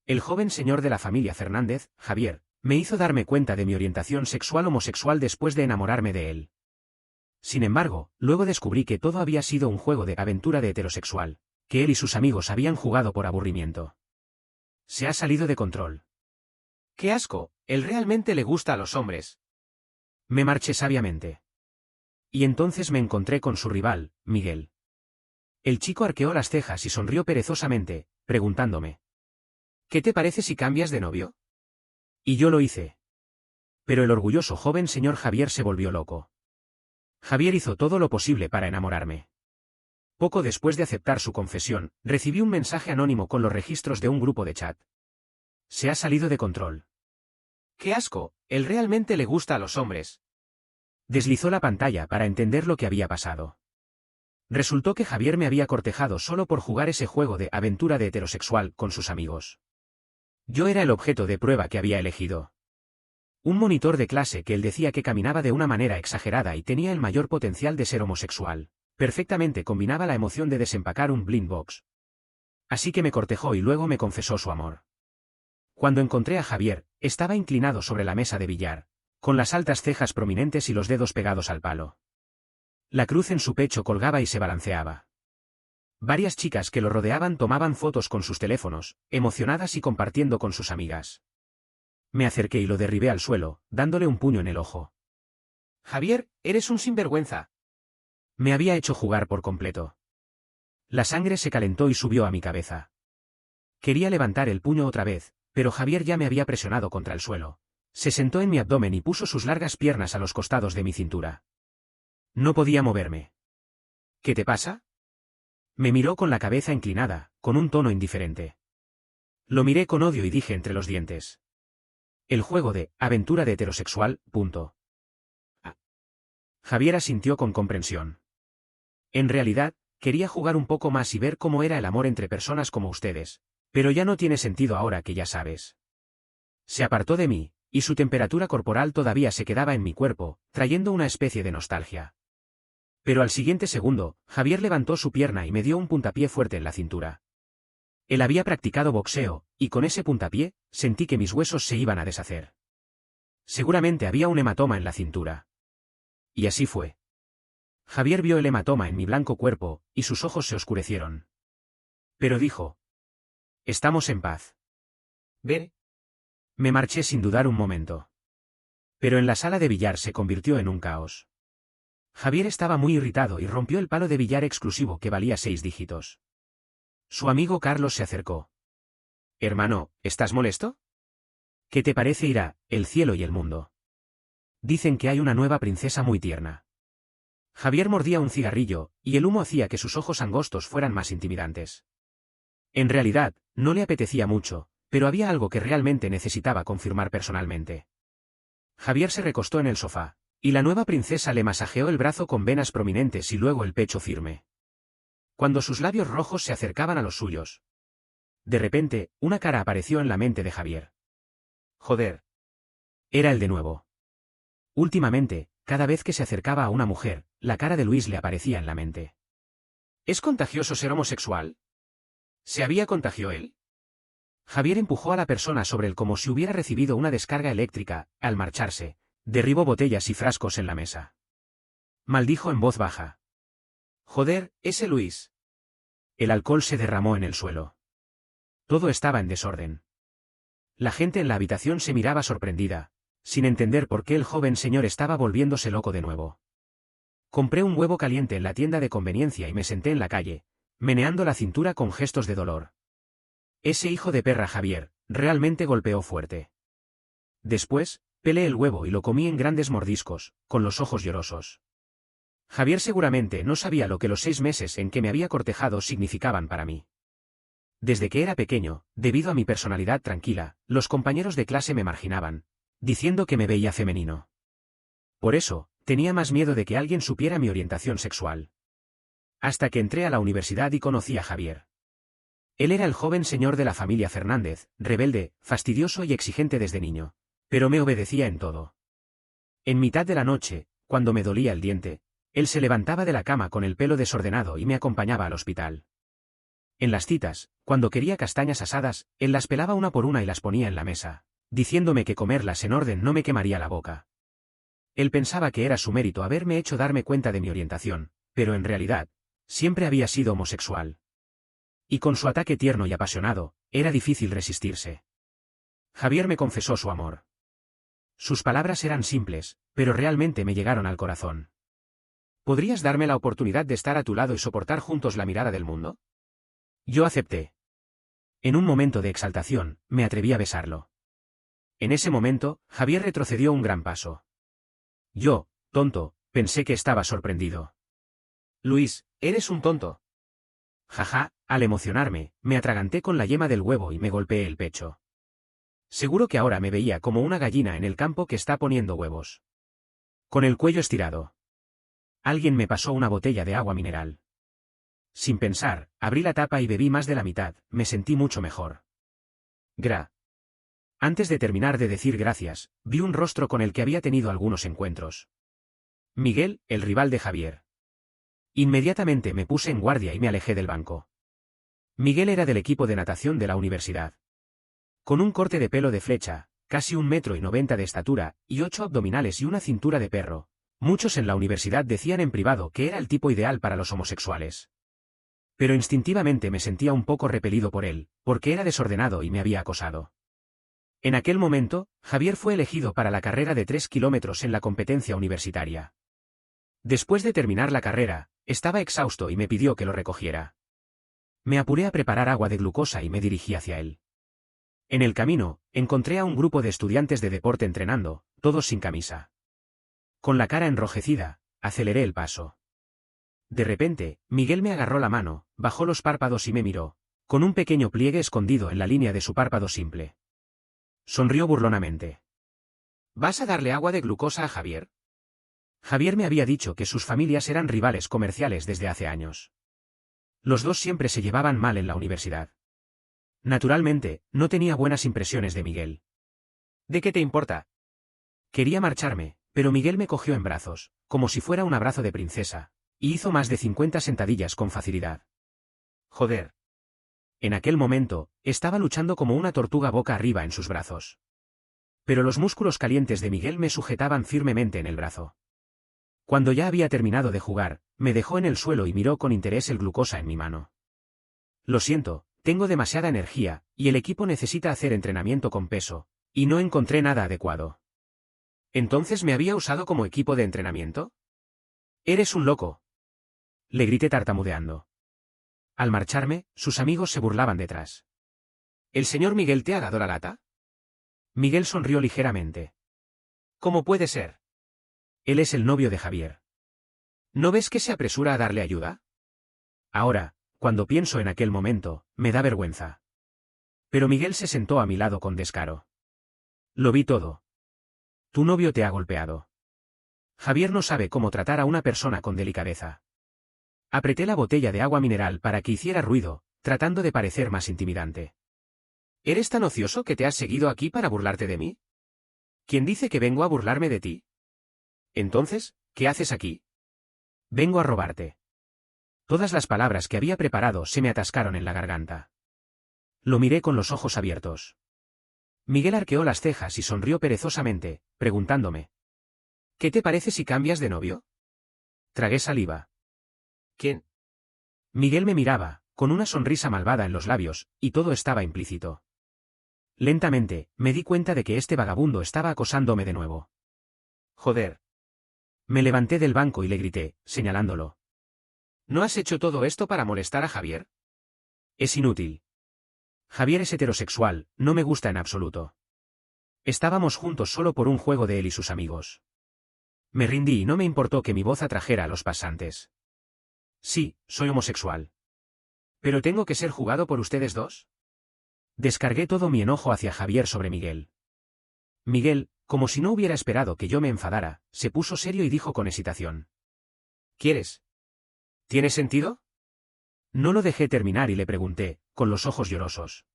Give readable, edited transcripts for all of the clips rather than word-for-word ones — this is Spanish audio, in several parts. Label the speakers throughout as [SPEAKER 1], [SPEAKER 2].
[SPEAKER 1] El joven señor de la familia Fernández, Javier, me hizo darme cuenta de mi orientación sexual homosexual después de enamorarme de él. Sin embargo, luego descubrí que todo había sido un juego de aventura de heterosexual, que él y sus amigos habían jugado por aburrimiento. Se ha salido de control. ¡Qué asco! Él realmente le gusta a los hombres. Me marché sabiamente. Y entonces me encontré con su rival, Miguel. El chico arqueó las cejas y sonrió perezosamente, preguntándome: ¿qué te parece si cambias de novio? Y yo lo hice. Pero el orgulloso joven señor Javier se volvió loco. Javier hizo todo lo posible para enamorarme. Poco después de aceptar su confesión, recibí un mensaje anónimo con los registros de un grupo de chat. Se ha salido de control. ¡Qué asco! Él realmente le gusta a los hombres. Deslizó la pantalla para entender lo que había pasado. Resultó que Javier me había cortejado solo por jugar ese juego de aventura de heterosexual con sus amigos. Yo era el objeto de prueba que había elegido. Un monitor de clase que él decía que caminaba de una manera exagerada y tenía el mayor potencial de ser homosexual. Perfectamente combinaba la emoción de desempacar un blind box. Así que me cortejó y luego me confesó su amor. Cuando encontré a Javier, estaba inclinado sobre la mesa de billar, con las altas cejas prominentes y los dedos pegados al palo. La cruz en su pecho colgaba y se balanceaba. Varias chicas que lo rodeaban tomaban fotos con sus teléfonos, emocionadas y compartiendo con sus amigas. Me acerqué y lo derribé al suelo, dándole un puño en el ojo. Javier, eres un sinvergüenza. Me había hecho jugar por completo. La sangre se calentó y subió a mi cabeza. Quería levantar el puño otra vez, pero Javier ya me había presionado contra el suelo. Se sentó en mi abdomen y puso sus largas piernas a los costados de mi cintura. No podía moverme. ¿Qué te pasa? Me miró con la cabeza inclinada, con un tono indiferente. Lo miré con odio y dije entre los dientes: el juego de aventura de heterosexual, punto. Javier asintió con comprensión. En realidad, quería jugar un poco más y ver cómo era el amor entre personas como ustedes, pero ya no tiene sentido ahora que ya sabes. Se apartó de mí, y su temperatura corporal todavía se quedaba en mi cuerpo, trayendo una especie de nostalgia. Pero al siguiente segundo, Javier levantó su pierna y me dio un puntapié fuerte en la cintura. Él había practicado boxeo, y con ese puntapié, sentí que mis huesos se iban a deshacer. Seguramente había un hematoma en la cintura. Y así fue. Javier vio el hematoma en mi blanco cuerpo, y sus ojos se oscurecieron. Pero dijo: estamos en paz. Ve. Me marché sin dudar un momento. Pero en la sala de billar se convirtió en un caos. Javier estaba muy irritado y rompió el palo de billar exclusivo que valía 6 dígitos. Su amigo Carlos se acercó. Hermano, ¿estás molesto? ¿Qué te parece ir a El cielo y el mundo? Dicen que hay una nueva princesa muy tierna. Javier mordía un cigarrillo, y el humo hacía que sus ojos angostos fueran más intimidantes. En realidad, no le apetecía mucho, pero había algo que realmente necesitaba confirmar personalmente. Javier se recostó en el sofá, y la nueva princesa le masajeó el brazo con venas prominentes y luego el pecho firme. Cuando sus labios rojos se acercaban a los suyos. De repente, una cara apareció en la mente de Javier. Joder. Era él de nuevo. Últimamente, cada vez que se acercaba a una mujer, la cara de Luis le aparecía en la mente. ¿Es contagioso ser homosexual? ¿Se había contagiado él? Javier empujó a la persona sobre él como si hubiera recibido una descarga eléctrica. Al marcharse, derribó botellas y frascos en la mesa. Maldijo en voz baja. Joder, ese Luis. El alcohol se derramó en el suelo. Todo estaba en desorden. La gente en la habitación se miraba sorprendida, sin entender por qué el joven señor estaba volviéndose loco de nuevo. Compré un huevo caliente en la tienda de conveniencia y me senté en la calle, meneando la cintura con gestos de dolor. Ese hijo de perra Javier, realmente golpeó fuerte. Después, pelé el huevo y lo comí en grandes mordiscos, con los ojos llorosos. Javier seguramente no sabía lo que los 6 meses en que me había cortejado significaban para mí. Desde que era pequeño, debido a mi personalidad tranquila, los compañeros de clase me marginaban, diciendo que me veía femenino. Por eso, tenía más miedo de que alguien supiera mi orientación sexual. Hasta que entré a la universidad y conocí a Javier. Él era el joven señor de la familia Fernández, rebelde, fastidioso y exigente desde niño, pero me obedecía en todo. En mitad de la noche, cuando me dolía el diente, él se levantaba de la cama con el pelo desordenado y me acompañaba al hospital. En las citas, cuando quería castañas asadas, él las pelaba una por una y las ponía en la mesa, diciéndome que comerlas en orden no me quemaría la boca. Él pensaba que era su mérito haberme hecho darme cuenta de mi orientación, pero en realidad, siempre había sido homosexual. Y con su ataque tierno y apasionado, era difícil resistirse. Javier me confesó su amor. Sus palabras eran simples, pero realmente me llegaron al corazón. ¿Podrías darme la oportunidad de estar a tu lado y soportar juntos la mirada del mundo? Yo acepté. En un momento de exaltación, me atreví a besarlo. En ese momento, Javier retrocedió un gran paso. Yo, tonto, pensé que estaba sorprendido. Luis, eres un tonto. Jaja, al emocionarme, me atraganté con la yema del huevo y me golpeé el pecho. Seguro que ahora me veía como una gallina en el campo que está poniendo huevos. Con el cuello estirado. Alguien me pasó una botella de agua mineral. Sin pensar, abrí la tapa y bebí más de la mitad, me sentí mucho mejor. Antes de terminar de decir gracias, vi un rostro con el que había tenido algunos encuentros. Miguel, el rival de Javier. Inmediatamente me puse en guardia y me alejé del banco. Miguel era del equipo de natación de la universidad. Con un corte de pelo de flecha, casi 1,90 m de estatura, y 8 abdominales y una cintura de perro, muchos en la universidad decían en privado que era el tipo ideal para los homosexuales. Pero instintivamente me sentía un poco repelido por él, porque era desordenado y me había acosado. En aquel momento, Javier fue elegido para la carrera de 3 kilómetros en la competencia universitaria. Después de terminar la carrera, estaba exhausto y me pidió que lo recogiera. Me apuré a preparar agua de glucosa y me dirigí hacia él. En el camino, encontré a un grupo de estudiantes de deporte entrenando, todos sin camisa. Con la cara enrojecida, aceleré el paso. De repente, Miguel me agarró la mano, bajó los párpados y me miró, con un pequeño pliegue escondido en la línea de su párpado simple. Sonrió burlonamente. ¿Vas a darle agua de glucosa a Javier? Javier me había dicho que sus familias eran rivales comerciales desde hace años. Los dos siempre se llevaban mal en la universidad. Naturalmente, no tenía buenas impresiones de Miguel. ¿De qué te importa? Quería marcharme, pero Miguel me cogió en brazos, como si fuera un abrazo de princesa, y hizo más de 50 sentadillas con facilidad. Joder. En aquel momento, estaba luchando como una tortuga boca arriba en sus brazos. Pero los músculos calientes de Miguel me sujetaban firmemente en el brazo. Cuando ya había terminado de jugar, me dejó en el suelo y miró con interés el glucosa en mi mano. Lo siento, tengo demasiada energía, y el equipo necesita hacer entrenamiento con peso, y no encontré nada adecuado. ¿Entonces me había usado como equipo de entrenamiento? Eres un loco. Le grité tartamudeando. Al marcharme, sus amigos se burlaban detrás. ¿El señor Miguel te ha dado la lata? Miguel sonrió ligeramente. ¿Cómo puede ser? Él es el novio de Javier. ¿No ves que se apresura a darle ayuda? Ahora, cuando pienso en aquel momento, me da vergüenza. Pero Miguel se sentó a mi lado con descaro. Lo vi todo. Tu novio te ha golpeado. Javier no sabe cómo tratar a una persona con delicadeza. Apreté la botella de agua mineral para que hiciera ruido, tratando de parecer más intimidante. ¿Eres tan ocioso que te has seguido aquí para burlarte de mí? ¿Quién dice que vengo a burlarme de ti? Entonces, ¿qué haces aquí? Vengo a robarte. Todas las palabras que había preparado se me atascaron en la garganta. Lo miré con los ojos abiertos. Miguel arqueó las cejas y sonrió perezosamente, preguntándome. ¿Qué te parece si cambias de novio? Tragué saliva. ¿Quién? Miguel me miraba, con una sonrisa malvada en los labios, y todo estaba implícito. Lentamente, me di cuenta de que este vagabundo estaba acosándome de nuevo. Joder. Me levanté del banco y le grité, señalándolo. ¿No has hecho todo esto para molestar a Javier? Es inútil. Javier es heterosexual, no me gusta en absoluto. Estábamos juntos solo por un juego de él y sus amigos. Me rindí y no me importó que mi voz atrajera a los pasantes. Sí, soy homosexual. ¿Pero tengo que ser jugado por ustedes dos? Descargué todo mi enojo hacia Javier sobre Miguel. Miguel, como si no hubiera esperado que yo me enfadara, se puso serio y dijo con hesitación. ¿Quieres? ¿Tiene sentido? No lo dejé terminar y le pregunté, con los ojos llorosos.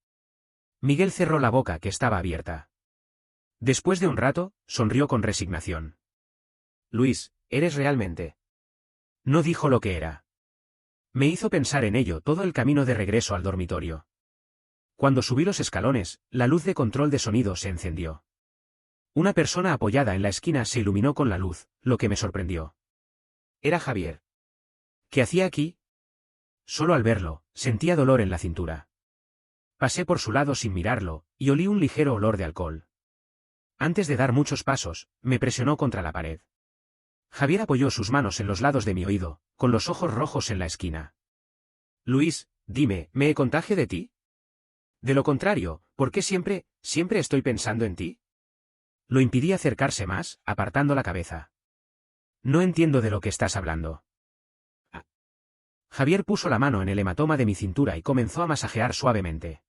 [SPEAKER 1] Miguel cerró la boca que estaba abierta. Después de un rato, sonrió con resignación. Luis, ¿eres realmente? No dijo lo que era. Me hizo pensar en ello todo el camino de regreso al dormitorio. Cuando subí los escalones, la luz de control de sonido se encendió. Una persona apoyada en la esquina se iluminó con la luz, lo que me sorprendió. Era Javier. ¿Qué hacía aquí? Solo al verlo, sentía dolor en la cintura. Pasé por su lado sin mirarlo, y olí un ligero olor de alcohol. Antes de dar muchos pasos, me presionó contra la pared. Javier apoyó sus manos en los lados de mi oído, con los ojos rojos en la esquina. Luis, dime, ¿me contagio de ti? De lo contrario, ¿por qué siempre estoy pensando en ti? Lo impidí acercarse más, apartando la cabeza. No entiendo de lo que estás hablando. Javier puso la mano en el hematoma de mi cintura y comenzó a masajear suavemente.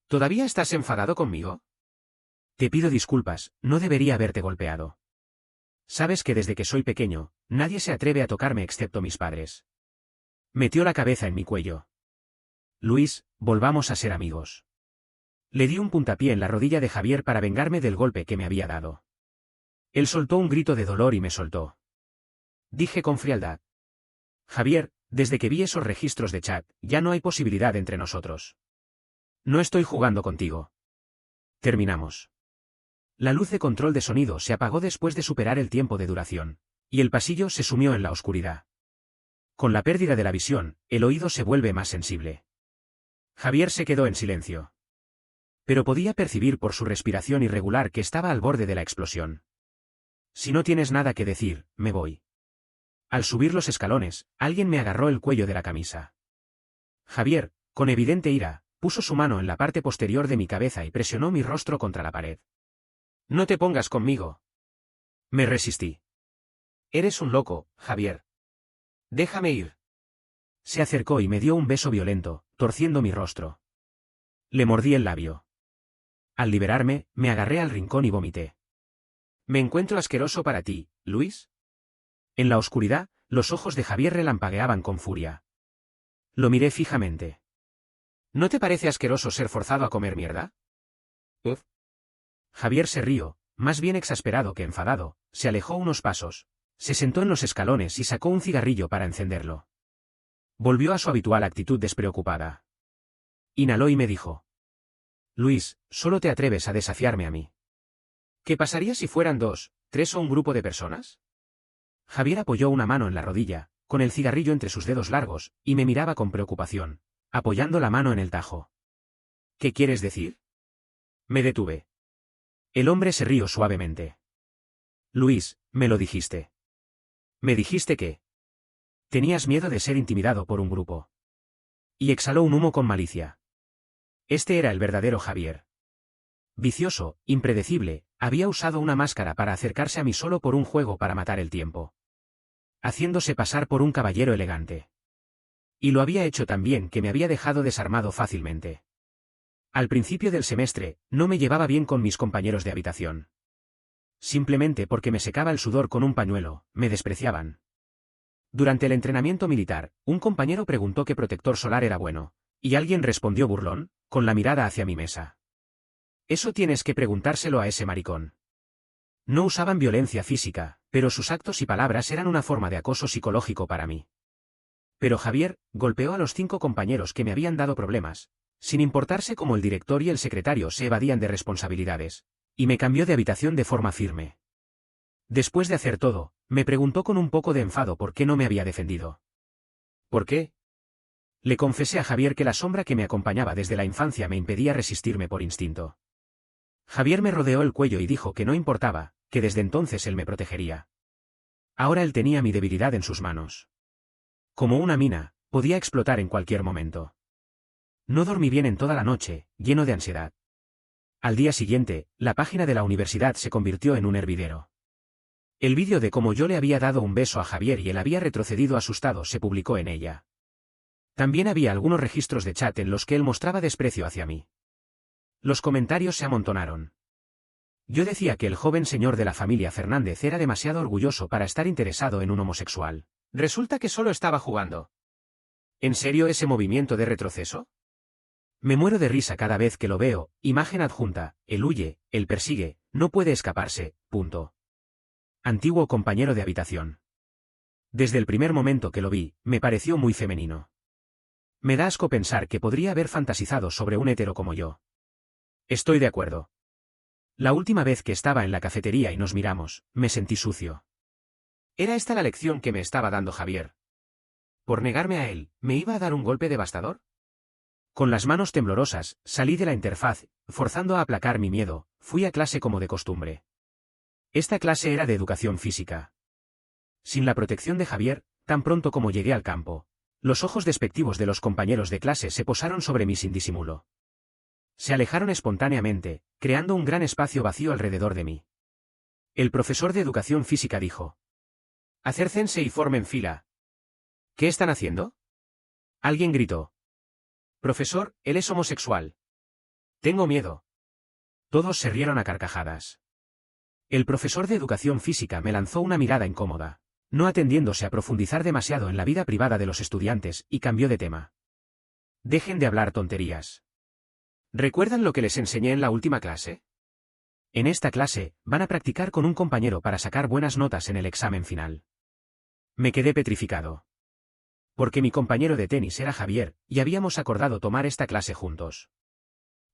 [SPEAKER 1] ¿Todavía estás enfadado conmigo? Te pido disculpas, no debería haberte golpeado. Sabes que desde que soy pequeño, nadie se atreve a tocarme excepto mis padres. Metió la cabeza en mi cuello. Luis, volvamos a ser amigos. Le di un puntapié en la rodilla de Javier para vengarme del golpe que me había dado. Él soltó un grito de dolor y me soltó. Dije con frialdad. Javier, desde que vi esos registros de chat, ya no hay posibilidad entre nosotros. No estoy jugando contigo. Terminamos. La luz de control de sonido se apagó después de superar el tiempo de duración, y el pasillo se sumió en la oscuridad. Con la pérdida de la visión, el oído se vuelve más sensible. Javier se quedó en silencio. Pero podía percibir por su respiración irregular que estaba al borde de la explosión. Si no tienes nada que decir, me voy. Al subir los escalones, alguien me agarró el cuello de la camisa. Javier, con evidente ira, puso su mano en la parte posterior de mi cabeza y presionó mi rostro contra la pared. No te pongas conmigo. Me resistí. Eres un loco, Javier. Déjame ir. Se acercó y me dio un beso violento, torciendo mi rostro. Le mordí el labio. Al liberarme, me agarré al rincón y vomité. ¿Me encuentro asqueroso para ti, Luis? En la oscuridad, los ojos de Javier relampagueaban con furia. Lo miré fijamente. ¿No te parece asqueroso ser forzado a comer mierda? Uf. Javier se rió, más bien exasperado que enfadado, se alejó unos pasos, se sentó en los escalones y sacó un cigarrillo para encenderlo. Volvió a su habitual actitud despreocupada. Inhaló y me dijo. Luis, solo te atreves a desafiarme a mí. ¿Qué pasaría si fueran 2, 3 o un grupo de personas? Javier apoyó una mano en la rodilla, con el cigarrillo entre sus dedos largos, y me miraba con preocupación, apoyando la mano en el tajo. ¿Qué quieres decir? Me detuve. El hombre se rió suavemente. Luis, me lo dijiste. Me dijiste que tenías miedo de ser intimidado por un grupo. Y exhaló un humo con malicia. Este era el verdadero Javier. Vicioso, impredecible, había usado una máscara para acercarse a mí solo por un juego para matar el tiempo. Haciéndose pasar por un caballero elegante. Y lo había hecho tan bien que me había dejado desarmado fácilmente. Al principio del semestre, no me llevaba bien con mis compañeros de habitación. Simplemente porque me secaba el sudor con un pañuelo, me despreciaban. Durante el entrenamiento militar, un compañero preguntó qué protector solar era bueno, y alguien respondió burlón, con la mirada hacia mi mesa. Eso tienes que preguntárselo a ese maricón. No usaban violencia física, pero sus actos y palabras eran una forma de acoso psicológico para mí. Pero Javier golpeó a los 5 compañeros que me habían dado problemas, sin importarse cómo el director y el secretario se evadían de responsabilidades, y me cambió de habitación de forma firme. Después de hacer todo, me preguntó con un poco de enfado por qué no me había defendido. ¿Por qué? Le confesé a Javier que la sombra que me acompañaba desde la infancia me impedía resistirme por instinto. Javier me rodeó el cuello y dijo que no importaba, que desde entonces él me protegería. Ahora él tenía mi debilidad en sus manos. Como una mina, podía explotar en cualquier momento. No dormí bien en toda la noche, lleno de ansiedad. Al día siguiente, la página de la universidad se convirtió en un hervidero. El vídeo de cómo yo le había dado un beso a Javier y él había retrocedido asustado se publicó en ella. También había algunos registros de chat en los que él mostraba desprecio hacia mí. Los comentarios se amontonaron. Yo decía que el joven señor de la familia Fernández era demasiado orgulloso para estar interesado en un homosexual. Resulta que solo estaba jugando. ¿En serio ese movimiento de retroceso? Me muero de risa cada vez que lo veo, imagen adjunta, él huye, él persigue, no puede escaparse, punto. Antiguo compañero de habitación. Desde el primer momento que lo vi, me pareció muy femenino. Me da asco pensar que podría haber fantasizado sobre un hétero como yo. Estoy de acuerdo. La última vez que estaba en la cafetería y nos miramos, me sentí sucio. ¿Era esta la lección que me estaba dando Javier? ¿Por negarme a él, me iba a dar un golpe devastador? Con las manos temblorosas, salí de la interfaz, forzando a aplacar mi miedo, fui a clase como de costumbre. Esta clase era de educación física. Sin la protección de Javier, tan pronto como llegué al campo, los ojos despectivos de los compañeros de clase se posaron sobre mí sin disimulo. Se alejaron espontáneamente, creando un gran espacio vacío alrededor de mí. El profesor de educación física dijo: «Acérquense y formen fila». «¿Qué están haciendo?». Alguien gritó: «Profesor, él es homosexual». «Tengo miedo». Todos se rieron a carcajadas. El profesor de educación física me lanzó una mirada incómoda, no atendiéndose a profundizar demasiado en la vida privada de los estudiantes, y cambió de tema. «Dejen de hablar tonterías. ¿Recuerdan lo que les enseñé en la última clase? En esta clase, van a practicar con un compañero para sacar buenas notas en el examen final». Me quedé petrificado. Porque mi compañero de tenis era Javier, y habíamos acordado tomar esta clase juntos.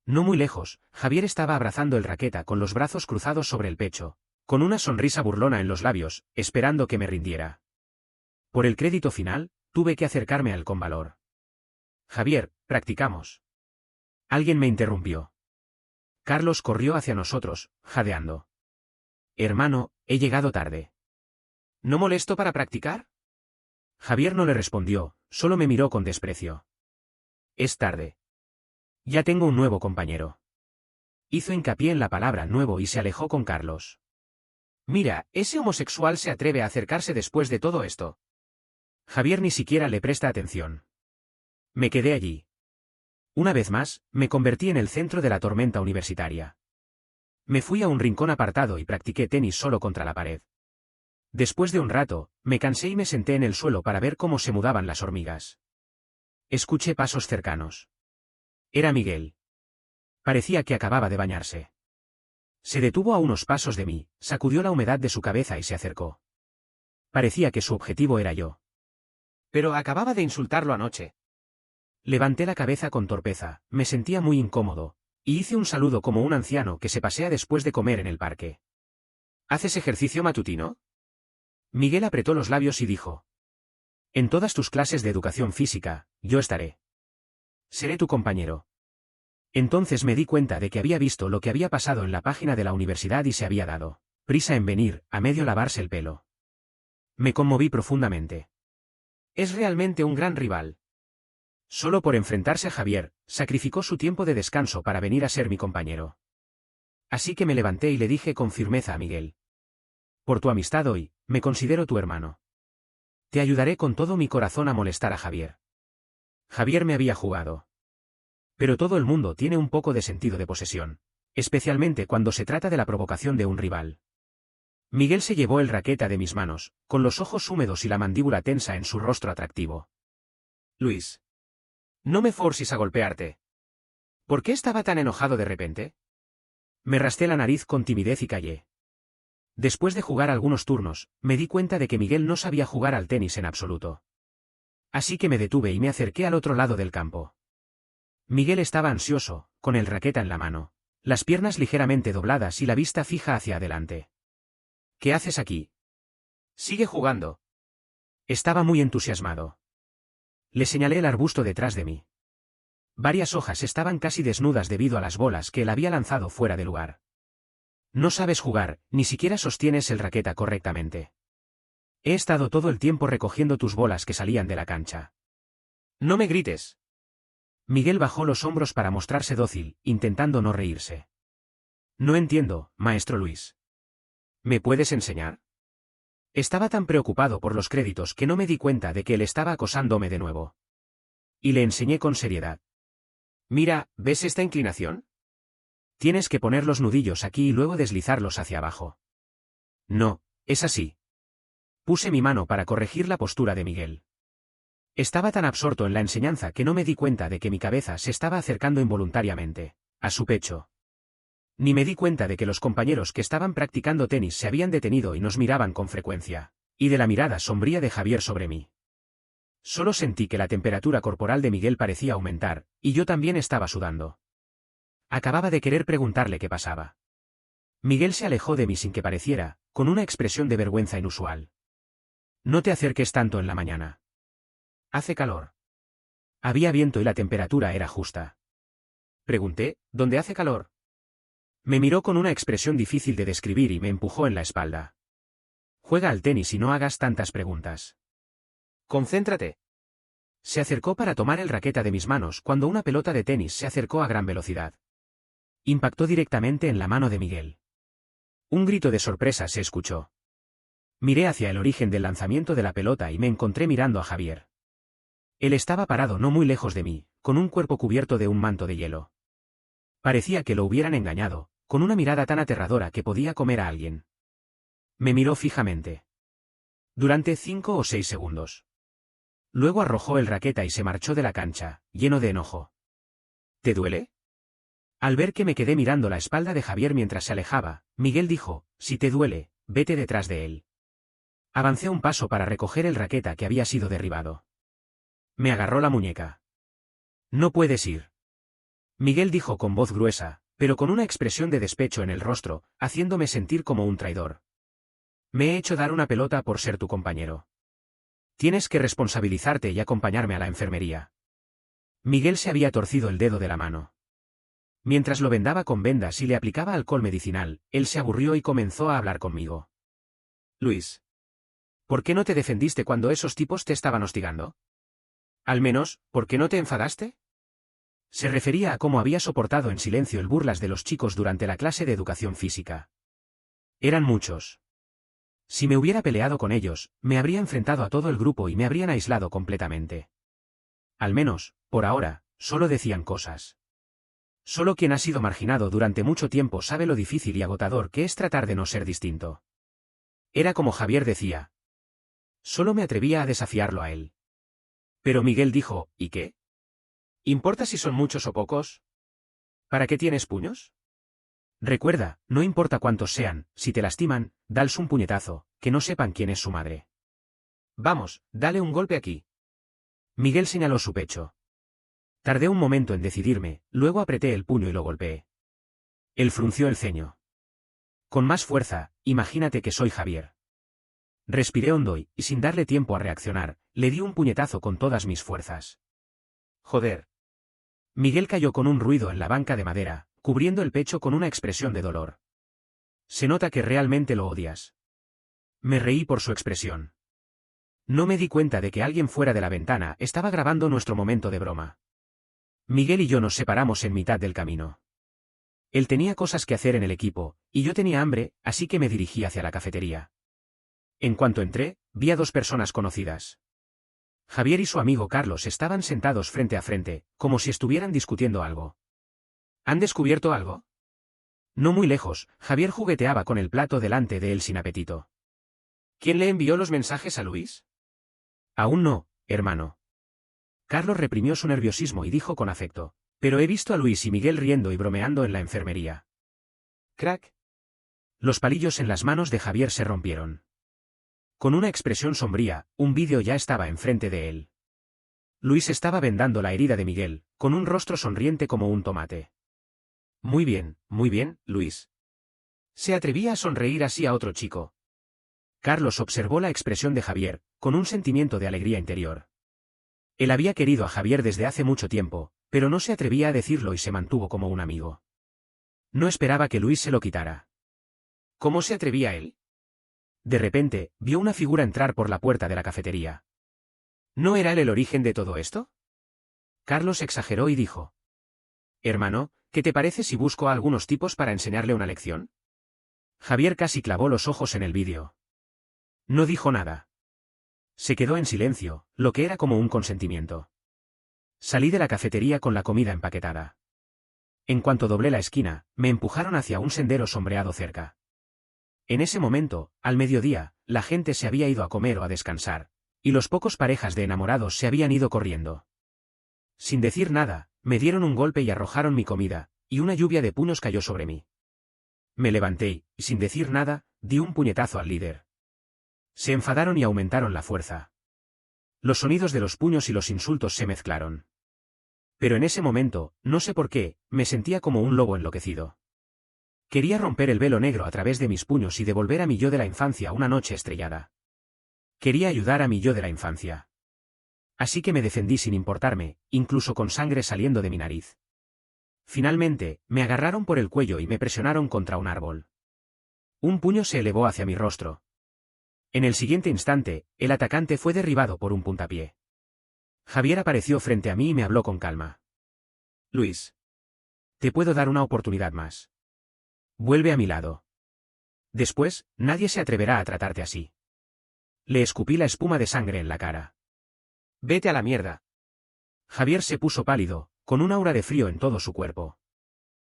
[SPEAKER 1] No muy lejos, Javier estaba abrazando el raqueta con los brazos cruzados sobre el pecho, con una sonrisa burlona en los labios, esperando que me rindiera. Por el crédito final, tuve que acercarme a él con valor. «Javier, practicamos». Alguien me interrumpió. Carlos corrió hacia nosotros, jadeando. «Hermano, he llegado tarde». «¿No molesto para practicar?». Javier no le respondió, solo me miró con desprecio. «Es tarde. Ya tengo un nuevo compañero». Hizo hincapié en la palabra nuevo y se alejó con Carlos. «Mira, ese homosexual se atreve a acercarse después de todo esto». Javier ni siquiera le presta atención. Me quedé allí. Una vez más, me convertí en el centro de la tormenta universitaria. Me fui a un rincón apartado y practiqué tenis solo contra la pared. Después de un rato, me cansé y me senté en el suelo para ver cómo se mudaban las hormigas. Escuché pasos cercanos. Era Miguel. Parecía que acababa de bañarse. Se detuvo a unos pasos de mí, sacudió la humedad de su cabeza y se acercó. Parecía que su objetivo era yo. «Pero acababa de insultarlo anoche». Levanté la cabeza con torpeza, me sentía muy incómodo, y hice un saludo como un anciano que se pasea después de comer en el parque. «¿Haces ejercicio matutino?». Miguel apretó los labios y dijo: «En todas tus clases de educación física, yo estaré. Seré tu compañero». Entonces me di cuenta de que había visto lo que había pasado en la página de la universidad y se había dado prisa en venir, a medio lavarse el pelo. Me conmoví profundamente. Es realmente un gran rival. Solo por enfrentarse a Javier, sacrificó su tiempo de descanso para venir a ser mi compañero. Así que me levanté y le dije con firmeza a Miguel: «Por tu amistad hoy, me considero tu hermano. Te ayudaré con todo mi corazón a molestar a Javier». Javier me había jugado. Pero todo el mundo tiene un poco de sentido de posesión, especialmente cuando se trata de la provocación de un rival. Miguel se llevó el raqueta de mis manos, con los ojos húmedos y la mandíbula tensa en su rostro atractivo. «Luis. No me forces a golpearte». «¿Por qué estaba tan enojado de repente?». Me raspé la nariz con timidez y callé. Después de jugar algunos turnos, me di cuenta de que Miguel no sabía jugar al tenis en absoluto. Así que me detuve y me acerqué al otro lado del campo. Miguel estaba ansioso, con el raqueta en la mano, las piernas ligeramente dobladas y la vista fija hacia adelante. «¿Qué haces aquí?». «Sigue jugando». Estaba muy entusiasmado. Le señalé el arbusto detrás de mí. Varias hojas estaban casi desnudas debido a las bolas que él había lanzado fuera de lugar. «No sabes jugar, ni siquiera sostienes el raqueta correctamente. He estado todo el tiempo recogiendo tus bolas que salían de la cancha». «No me grites». Miguel bajó los hombros para mostrarse dócil, intentando no reírse. «No entiendo, maestro Luis. ¿Me puedes enseñar?». Estaba tan preocupado por los créditos que no me di cuenta de que él estaba acosándome de nuevo. Y le enseñé con seriedad. «Mira, ¿ves esta inclinación? Tienes que poner los nudillos aquí y luego deslizarlos hacia abajo». «No, es así». Puse mi mano para corregir la postura de Miguel. Estaba tan absorto en la enseñanza que no me di cuenta de que mi cabeza se estaba acercando involuntariamente a su pecho. Ni me di cuenta de que los compañeros que estaban practicando tenis se habían detenido y nos miraban con frecuencia. y de la mirada sombría de Javier sobre mí. Solo sentí que la temperatura corporal de Miguel parecía aumentar, y yo también estaba sudando. Acababa de querer preguntarle qué pasaba. Miguel se alejó de mí sin que pareciera, con una expresión de vergüenza inusual. No te acerques tanto en la mañana. Hace calor. Había viento y la temperatura era justa. Pregunté, ¿dónde hace calor? Me miró con una expresión difícil de describir y me empujó en la espalda. Juega al tenis y no hagas tantas preguntas. Concéntrate. Se acercó para tomar el raqueta de mis manos cuando una pelota de tenis se acercó a gran velocidad. Impactó directamente en la mano de Miguel. Un grito de sorpresa se escuchó. Miré hacia el origen del lanzamiento de la pelota y me encontré mirando a Javier. Él estaba parado no muy lejos de mí, con un cuerpo cubierto de un manto de hielo. Parecía que lo hubieran engañado, con una mirada tan aterradora que podía comer a alguien. Me miró fijamente. Durante 5 o 6 segundos. Luego arrojó el raqueta y se marchó de la cancha, lleno de enojo. ¿Te duele? Al ver que me quedé mirando la espalda de Javier mientras se alejaba, Miguel dijo, si te duele, vete detrás de él. Avancé un paso para recoger el raqueta que había sido derribado. Me agarró la muñeca. No puedes ir. Miguel dijo con voz gruesa, pero con una expresión de despecho en el rostro, haciéndome sentir como un traidor. Me he hecho dar una pelota por ser tu compañero. Tienes que responsabilizarte y acompañarme a la enfermería. Miguel se había torcido el dedo de la mano. Mientras lo vendaba con vendas y le aplicaba alcohol medicinal, él se aburrió y comenzó a hablar conmigo. Luis. ¿Por qué no te defendiste cuando esos tipos te estaban hostigando? Al menos, ¿por qué no te enfadaste? Se refería a cómo había soportado en silencio el burlas de los chicos durante la clase de educación física. Eran muchos. Si me hubiera peleado con ellos, me habría enfrentado a todo el grupo y me habrían aislado completamente. Al menos, por ahora, solo decían cosas. Solo quien ha sido marginado durante mucho tiempo sabe lo difícil y agotador que es tratar de no ser distinto. Era como Javier decía. Solo me atrevía a desafiarlo a él. Pero Miguel dijo, ¿y qué? ¿Importa si son muchos o pocos? ¿Para qué tienes puños? Recuerda, no importa cuántos sean, si te lastiman, dales un puñetazo, que no sepan quién es su madre. Vamos, dale un golpe aquí. Miguel señaló su pecho. Tardé un momento en decidirme, luego apreté el puño y lo golpeé. Él frunció el ceño. Con más fuerza, imagínate que soy Javier. Respiré hondo y, sin darle tiempo a reaccionar, le di un puñetazo con todas mis fuerzas. Joder. Miguel cayó con un ruido en la banca de madera, cubriendo el pecho con una expresión de dolor. Se nota que realmente lo odias. Me reí por su expresión. No me di cuenta de que alguien fuera de la ventana estaba grabando nuestro momento de broma. Miguel y yo nos separamos en mitad del camino. Él tenía cosas que hacer en el equipo, y yo tenía hambre, así que me dirigí hacia la cafetería. En cuanto entré, vi a 2 personas conocidas. Javier y su amigo Carlos estaban sentados frente a frente, como si estuvieran discutiendo algo. ¿Han descubierto algo? No muy lejos, Javier jugueteaba con el plato delante de él sin apetito. ¿Quién le envió los mensajes a Luis? Aún no, hermano. Carlos reprimió su nerviosismo y dijo con afecto, pero he visto a Luis y Miguel riendo y bromeando en la enfermería. Crack. Los palillos en las manos de Javier se rompieron. Con una expresión sombría, un vídeo ya estaba enfrente de él. Luis estaba vendando la herida de Miguel, con un rostro sonriente como un tomate. Muy bien, Luis. Se atrevía a sonreír así a otro chico. Carlos observó la expresión de Javier, con un sentimiento de alegría interior. Él había querido a Javier desde hace mucho tiempo, pero no se atrevía a decirlo y se mantuvo como un amigo. No esperaba que Luis se lo quitara. ¿Cómo se atrevía él? De repente, vio una figura entrar por la puerta de la cafetería. ¿No era él el origen de todo esto? Carlos exageró y dijo. Hermano, ¿qué te parece si busco a algunos tipos para enseñarle una lección? Javier casi clavó los ojos en el vídeo. No dijo nada. Se quedó en silencio, lo que era como un consentimiento. Salí de la cafetería con la comida empaquetada. En cuanto doblé la esquina, me empujaron hacia un sendero sombreado cerca. En ese momento, al mediodía, la gente se había ido a comer o a descansar, y los pocos parejas de enamorados se habían ido corriendo. Sin decir nada, me dieron un golpe y arrojaron mi comida, y una lluvia de puños cayó sobre mí. Me levanté y, sin decir nada, di un puñetazo al líder. Se enfadaron y aumentaron la fuerza. Los sonidos de los puños y los insultos se mezclaron. Pero en ese momento, no sé por qué, me sentía como un lobo enloquecido. Quería romper el velo negro a través de mis puños y devolver a mi yo de la infancia una noche estrellada. Quería ayudar a mi yo de la infancia. Así que me defendí sin importarme, incluso con sangre saliendo de mi nariz. Finalmente, me agarraron por el cuello y me presionaron contra un árbol. Un puño se elevó hacia mi rostro. En el siguiente instante, el atacante fue derribado por un puntapié. Javier apareció frente a mí y me habló con calma. Luis. Te puedo dar una oportunidad más. Vuelve a mi lado. Después, nadie se atreverá a tratarte así. Le escupí la espuma de sangre en la cara. Vete a la mierda. Javier se puso pálido, con un aura de frío en todo su cuerpo.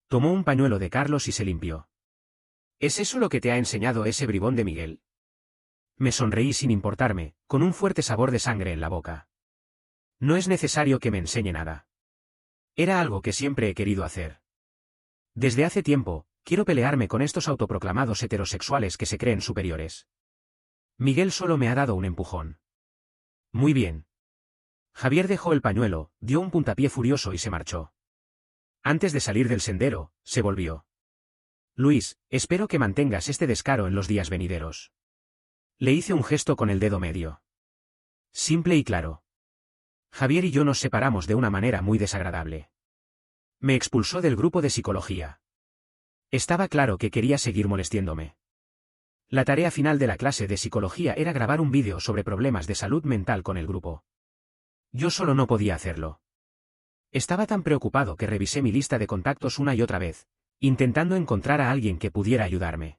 [SPEAKER 1] Tomó un pañuelo de Carlos y se limpió. ¿Es eso lo que te ha enseñado ese bribón de Miguel? Me sonreí sin importarme, con un fuerte sabor de sangre en la boca. No es necesario que me enseñe nada. Era algo que siempre he querido hacer. Desde hace tiempo, quiero pelearme con estos autoproclamados heterosexuales que se creen superiores. Miguel solo me ha dado un empujón. Muy bien. Javier dejó el pañuelo, dio un puntapié furioso y se marchó. Antes de salir del sendero, se volvió. Luis, espero que mantengas este descaro en los días venideros. Le hice un gesto con el dedo medio. Simple y claro. Javier y yo nos separamos de una manera muy desagradable. Me expulsó del grupo de psicología. Estaba claro que quería seguir molestiéndome. La tarea final de la clase de psicología era grabar un vídeo sobre problemas de salud mental con el grupo. Yo solo no podía hacerlo. Estaba tan preocupado que revisé mi lista de contactos una y otra vez, intentando encontrar a alguien que pudiera ayudarme.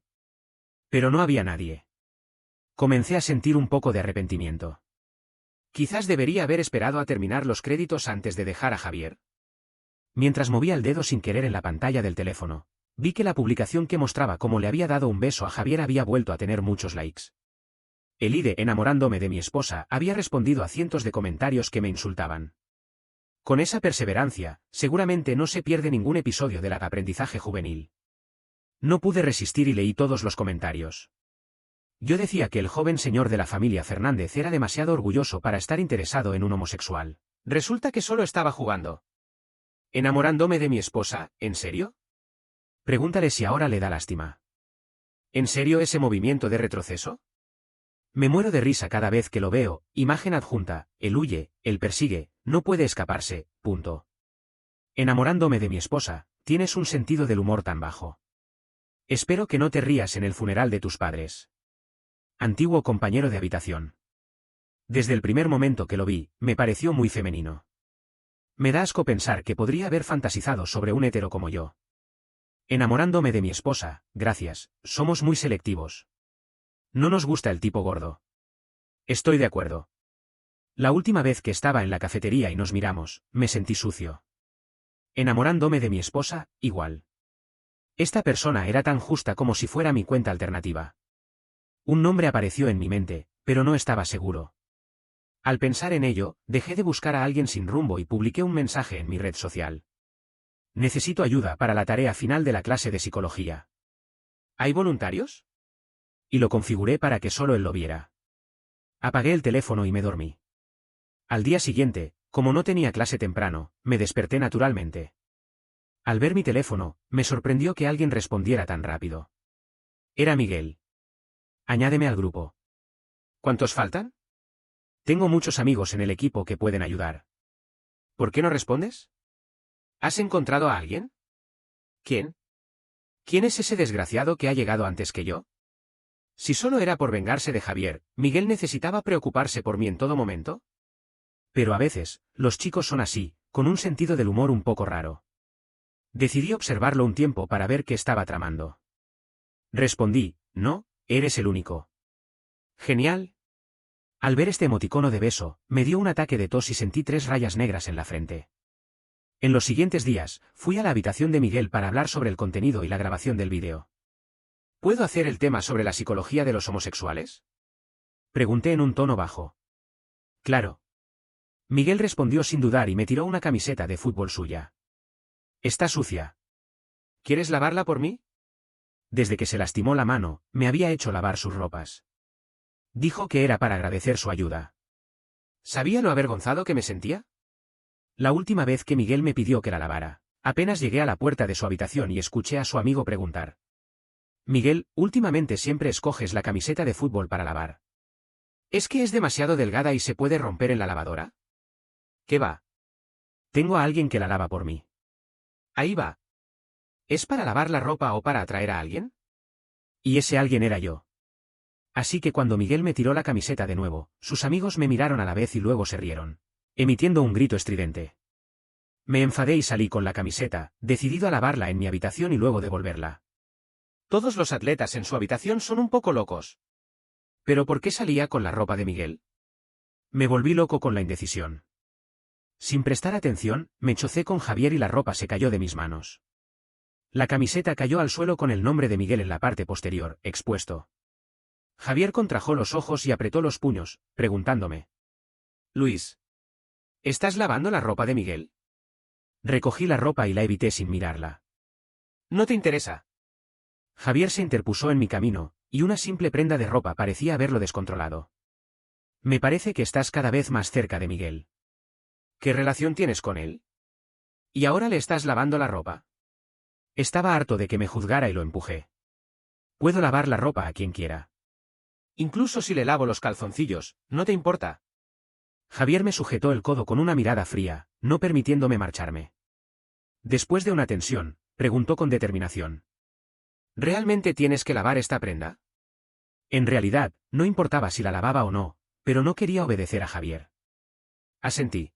[SPEAKER 1] Pero no había nadie. Comencé a sentir un poco de arrepentimiento. Quizás debería haber esperado a terminar los créditos antes de dejar a Javier. Mientras movía el dedo sin querer en la pantalla del teléfono, vi que la publicación que mostraba cómo le había dado un beso a Javier había vuelto a tener muchos likes. El IDE enamorándome de mi esposa había respondido a cientos de comentarios que me insultaban. Con esa perseverancia, seguramente no se pierde ningún episodio del aprendizaje juvenil. No pude resistir y leí todos los comentarios. Yo decía que el joven señor de la familia Fernández era demasiado orgulloso para estar interesado en un homosexual. Resulta que solo estaba jugando. ¿Enamorándome de mi esposa, en serio? Pregúntale si ahora le da lástima. ¿En serio ese movimiento de retroceso? Me muero de risa cada vez que lo veo, imagen adjunta, él huye, él persigue, no puede escaparse, punto. Enamorándome de mi esposa, tienes un sentido del humor tan bajo. Espero que no te rías en el funeral de tus padres. Antiguo compañero de habitación. Desde el primer momento que lo vi, me pareció muy femenino. Me da asco pensar que podría haber fantasizado sobre un hetero como yo. Enamorándome de mi esposa, gracias, somos muy selectivos. No nos gusta el tipo gordo. Estoy de acuerdo. La última vez que estaba en la cafetería y nos miramos, me sentí sucio. Enamorándome de mi esposa, igual. Esta persona era tan justa como si fuera mi cuenta alternativa. Un nombre apareció en mi mente, pero no estaba seguro. Al pensar en ello, dejé de buscar a alguien sin rumbo y publiqué un mensaje en mi red social. Necesito ayuda para la tarea final de la clase de psicología. ¿Hay voluntarios? Y lo configuré para que solo él lo viera. Apagué el teléfono y me dormí. Al día siguiente, como no tenía clase temprano, me desperté naturalmente. Al ver mi teléfono, me sorprendió que alguien respondiera tan rápido. Era Miguel. Añádeme al grupo. ¿Cuántos faltan? Tengo muchos amigos en el equipo que pueden ayudar. ¿Por qué no respondes? ¿Has encontrado a alguien? ¿Quién? ¿Quién es ese desgraciado que ha llegado antes que yo? Si solo era por vengarse de Javier, ¿Miguel necesitaba preocuparse por mí en todo momento? Pero a veces, los chicos son así, con un sentido del humor un poco raro. Decidí observarlo un tiempo para ver qué estaba tramando. Respondí, no, eres el único. Genial. Al ver este emoticono de beso, me dio un ataque de tos y sentí 3 rayas negras en la frente. En los siguientes días, fui a la habitación de Miguel para hablar sobre el contenido y la grabación del vídeo. ¿Puedo hacer el tema sobre la psicología de los homosexuales? Pregunté en un tono bajo. Claro. Miguel respondió sin dudar y me tiró una camiseta de fútbol suya. Está sucia. ¿Quieres lavarla por mí? Desde que se lastimó la mano, me había hecho lavar sus ropas. Dijo que era para agradecer su ayuda. ¿Sabía lo avergonzado que me sentía? La última vez que Miguel me pidió que la lavara, apenas llegué a la puerta de su habitación y escuché a su amigo preguntar. Miguel, últimamente siempre escoges la camiseta de fútbol para lavar. ¿Es que es demasiado delgada y se puede romper en la lavadora? ¿Qué va? Tengo a alguien que la lava por mí. Ahí va. ¿Es para lavar la ropa o para atraer a alguien? Y ese alguien era yo. Así que cuando Miguel me tiró la camiseta de nuevo, sus amigos me miraron a la vez y luego se rieron, emitiendo un grito estridente. Me enfadé y salí con la camiseta, decidido a lavarla en mi habitación y luego devolverla. Todos los atletas en su habitación son un poco locos. ¿Pero por qué salía con la ropa de Miguel? Me volví loco con la indecisión. Sin prestar atención, me chocé con Javier y la ropa se cayó de mis manos. La camiseta cayó al suelo con el nombre de Miguel en la parte posterior, expuesto. Javier contrajo los ojos y apretó los puños, preguntándome. Luis, ¿estás lavando la ropa de Miguel? Recogí la ropa y la evité sin mirarla. No te interesa. Javier se interpuso en mi camino, y una simple prenda de ropa parecía haberlo descontrolado. Me parece que estás cada vez más cerca de Miguel. ¿Qué relación tienes con él? ¿Y ahora le estás lavando la ropa? Estaba harto de que me juzgara y lo empujé. Puedo lavar la ropa a quien quiera. Incluso si le lavo los calzoncillos, ¿no te importa? Javier me sujetó el codo con una mirada fría, no permitiéndome marcharme. Después de una tensión, preguntó con determinación. ¿Realmente tienes que lavar esta prenda? En realidad, no importaba si la lavaba o no, pero no quería obedecer a Javier. Asentí.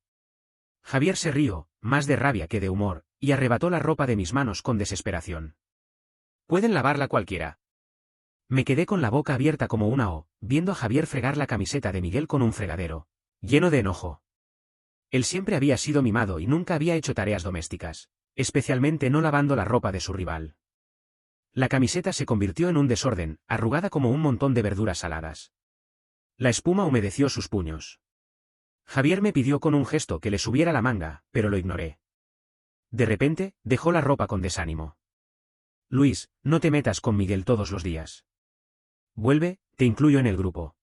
[SPEAKER 1] Javier se rió, más de rabia que de humor, y arrebató la ropa de mis manos con desesperación. Pueden lavarla cualquiera. Me quedé con la boca abierta como una O, viendo a Javier fregar la camiseta de Miguel con un fregadero, lleno de enojo. Él siempre había sido mimado y nunca había hecho tareas domésticas, especialmente no lavando la ropa de su rival. La camiseta se convirtió en un desorden, arrugada como un montón de verduras saladas. La espuma humedeció sus puños. Javier me pidió con un gesto que le subiera la manga, pero lo ignoré. De repente, dejó la ropa con desánimo. Luis, no te metas con Miguel todos los días. Vuelve, te incluyo en el grupo.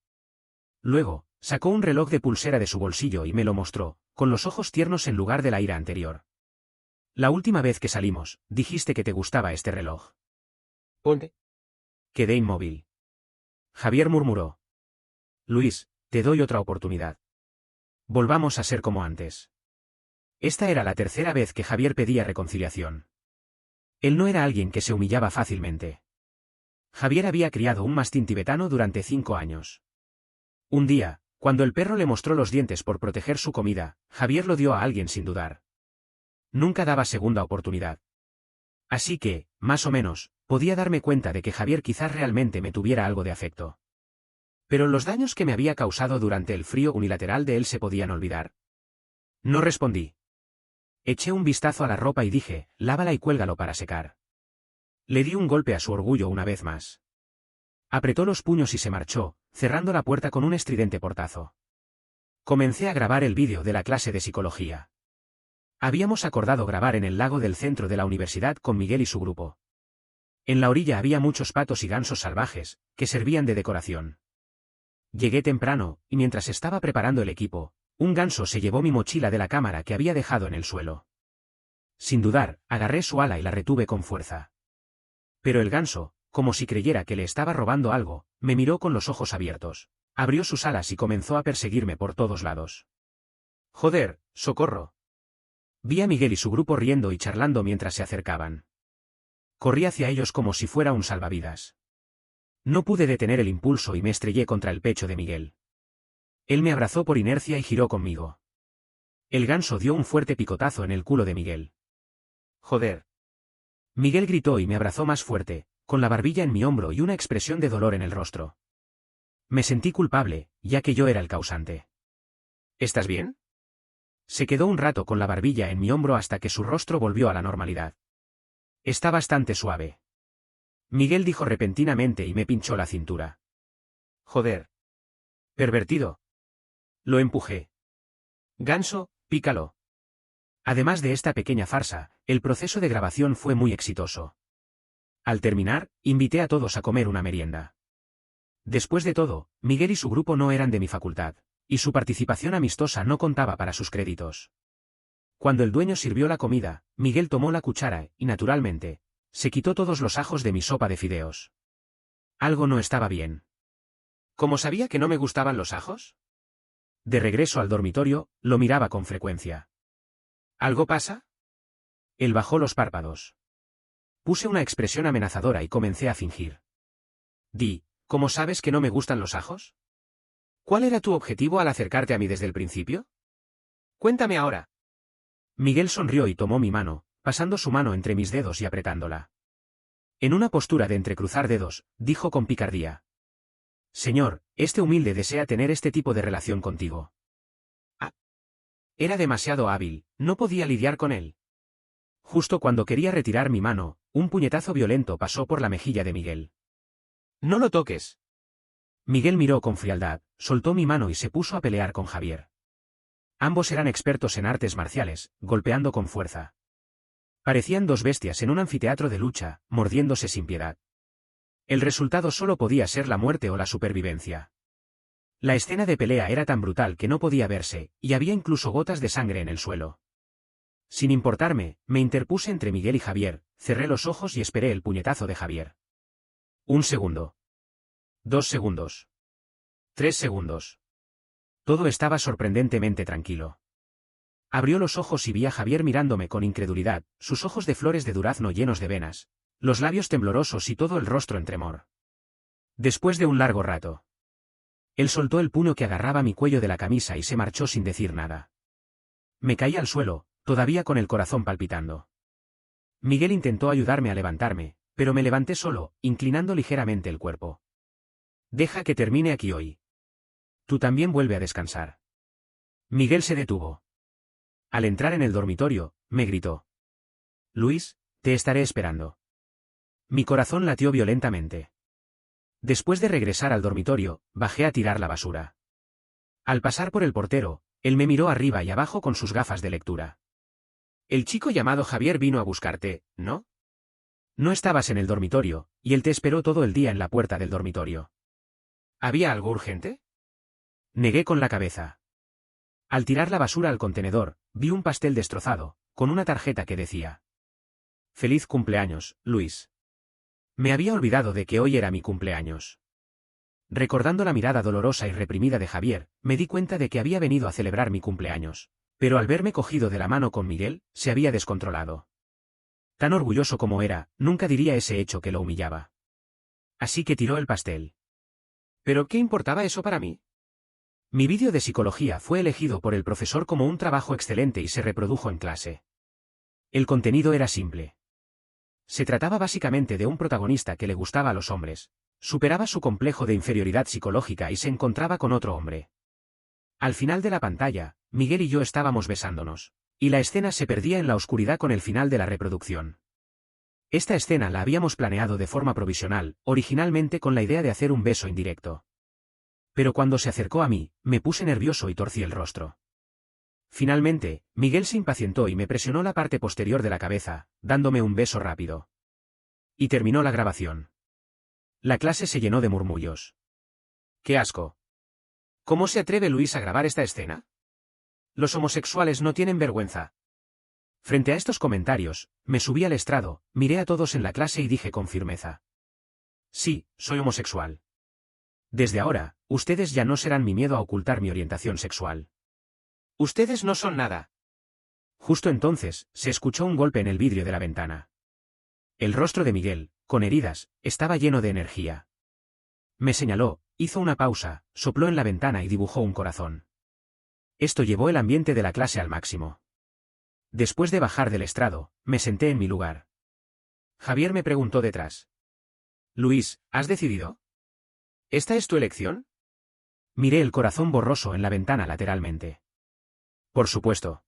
[SPEAKER 1] Luego, sacó un reloj de pulsera de su bolsillo y me lo mostró, con los ojos tiernos en lugar de la ira anterior. La última vez que salimos, dijiste que te gustaba este reloj. Ponte. Quedé inmóvil. Javier murmuró. Luis, te doy otra oportunidad. Volvamos a ser como antes. Esta era la tercera vez que Javier pedía reconciliación. Él no era alguien que se humillaba fácilmente. Javier había criado un mastín tibetano durante 5 años. Un día, cuando el perro le mostró los dientes por proteger su comida, Javier lo dio a alguien sin dudar. Nunca daba segunda oportunidad. Así que, más o menos, podía darme cuenta de que Javier quizás realmente me tuviera algo de afecto. Pero los daños que me había causado durante el frío unilateral de él se podían olvidar. No respondí. Eché un vistazo a la ropa y dije, lávala y cuélgalo para secar. Le di un golpe a su orgullo una vez más. Apretó los puños y se marchó, cerrando la puerta con un estridente portazo. Comencé a grabar el vídeo de la clase de psicología. Habíamos acordado grabar en el lago del centro de la universidad con Miguel y su grupo. En la orilla había muchos patos y gansos salvajes, que servían de decoración. Llegué temprano, y mientras estaba preparando el equipo, un ganso se llevó mi mochila de la cámara que había dejado en el suelo. Sin dudar, agarré su ala y la retuve con fuerza. Pero el ganso, como si creyera que le estaba robando algo, me miró con los ojos abiertos, abrió sus alas y comenzó a perseguirme por todos lados. Joder, socorro. Vi a Miguel y su grupo riendo y charlando mientras se acercaban. Corrí hacia ellos como si fuera un salvavidas. No pude detener el impulso y me estrellé contra el pecho de Miguel. Él me abrazó por inercia y giró conmigo. El ganso dio un fuerte picotazo en el culo de Miguel. Joder. Miguel gritó y me abrazó más fuerte, con la barbilla en mi hombro y una expresión de dolor en el rostro. Me sentí culpable, ya que yo era el causante. ¿Estás bien? Se quedó un rato con la barbilla en mi hombro hasta que su rostro volvió a la normalidad. Está bastante suave. Miguel dijo repentinamente y me pinchó la cintura. Joder. Pervertido. Lo empujé. Ganso, pícalo. Además de esta pequeña farsa, el proceso de grabación fue muy exitoso. Al terminar, invité a todos a comer una merienda. Después de todo, Miguel y su grupo no eran de mi facultad, y su participación amistosa no contaba para sus créditos. Cuando el dueño sirvió la comida, Miguel tomó la cuchara y, naturalmente, se quitó todos los ajos de mi sopa de fideos. Algo no estaba bien. ¿Cómo sabía que no me gustaban los ajos? De regreso al dormitorio, lo miraba con frecuencia. ¿Algo pasa? Él bajó los párpados. Puse una expresión amenazadora y comencé a fingir. ¿Cómo sabes que no me gustan los ajos? ¿Cuál era tu objetivo al acercarte a mí desde el principio? Cuéntame ahora. Miguel sonrió y tomó mi mano, pasando su mano entre mis dedos y apretándola. En una postura de entrecruzar dedos, dijo con picardía. Señor, este humilde desea tener este tipo de relación contigo. Ah. Era demasiado hábil, no podía lidiar con él. Justo cuando quería retirar mi mano, un puñetazo violento pasó por la mejilla de Miguel. No lo toques. Miguel miró con frialdad, soltó mi mano y se puso a pelear con Javier. Ambos eran expertos en artes marciales, golpeando con fuerza. Parecían dos bestias en un anfiteatro de lucha, mordiéndose sin piedad. El resultado solo podía ser la muerte o la supervivencia. La escena de pelea era tan brutal que no podía verse, y había incluso gotas de sangre en el suelo. Sin importarme, me interpuse entre Miguel y Javier, cerré los ojos y esperé el puñetazo de Javier. 1 segundo. 2 segundos. 3 segundos. Todo estaba sorprendentemente tranquilo. Abrió los ojos y vi a Javier mirándome con incredulidad, sus ojos de flores de durazno llenos de venas, los labios temblorosos y todo el rostro en tremor. Después de un largo rato, él soltó el puño que agarraba mi cuello de la camisa y se marchó sin decir nada. Me caí al suelo, todavía con el corazón palpitando. Miguel intentó ayudarme a levantarme, pero me levanté solo, inclinando ligeramente el cuerpo. Deja que termine aquí hoy. Tú también vuelve a descansar. Miguel se detuvo. Al entrar en el dormitorio, me gritó. Luis, te estaré esperando. Mi corazón latió violentamente. Después de regresar al dormitorio, bajé a tirar la basura. Al pasar por el portero, él me miró arriba y abajo con sus gafas de lectura. El chico llamado Javier vino a buscarte, ¿no? No estabas en el dormitorio, y él te esperó todo el día en la puerta del dormitorio. ¿Había algo urgente? Negué con la cabeza. Al tirar la basura al contenedor, vi un pastel destrozado, con una tarjeta que decía: Feliz cumpleaños, Luis. Me había olvidado de que hoy era mi cumpleaños. Recordando la mirada dolorosa y reprimida de Javier, me di cuenta de que había venido a celebrar mi cumpleaños, pero al verme cogido de la mano con Miguel, se había descontrolado. Tan orgulloso como era, nunca diría ese hecho que lo humillaba. Así que tiró el pastel. ¿Pero qué importaba eso para mí? Mi vídeo de psicología fue elegido por el profesor como un trabajo excelente y se reprodujo en clase. El contenido era simple. Se trataba básicamente de un protagonista que le gustaba a los hombres, superaba su complejo de inferioridad psicológica y se encontraba con otro hombre. Al final de la pantalla, Miguel y yo estábamos besándonos, y la escena se perdía en la oscuridad con el final de la reproducción. Esta escena la habíamos planeado de forma provisional, originalmente con la idea de hacer un beso indirecto. Pero cuando se acercó a mí, me puse nervioso y torcí el rostro. Finalmente, Miguel se impacientó y me presionó la parte posterior de la cabeza, dándome un beso rápido. Y terminó la grabación. La clase se llenó de murmullos. ¡Qué asco! ¿Cómo se atreve Luis a grabar esta escena? Los homosexuales no tienen vergüenza. Frente a estos comentarios, me subí al estrado, miré a todos en la clase y dije con firmeza: Sí, soy homosexual. Desde ahora, ustedes ya no serán mi miedo a ocultar mi orientación sexual. Ustedes no son nada. Justo entonces, se escuchó un golpe en el vidrio de la ventana. El rostro de Miguel, con heridas, estaba lleno de energía. Me señaló, hizo una pausa, sopló en la ventana y dibujó un corazón. Esto llevó el ambiente de la clase al máximo. Después de bajar del estrado, me senté en mi lugar. Javier me preguntó detrás: Luis, ¿has decidido? ¿Esta es tu elección? Miré el corazón borroso en la ventana lateralmente. Por supuesto.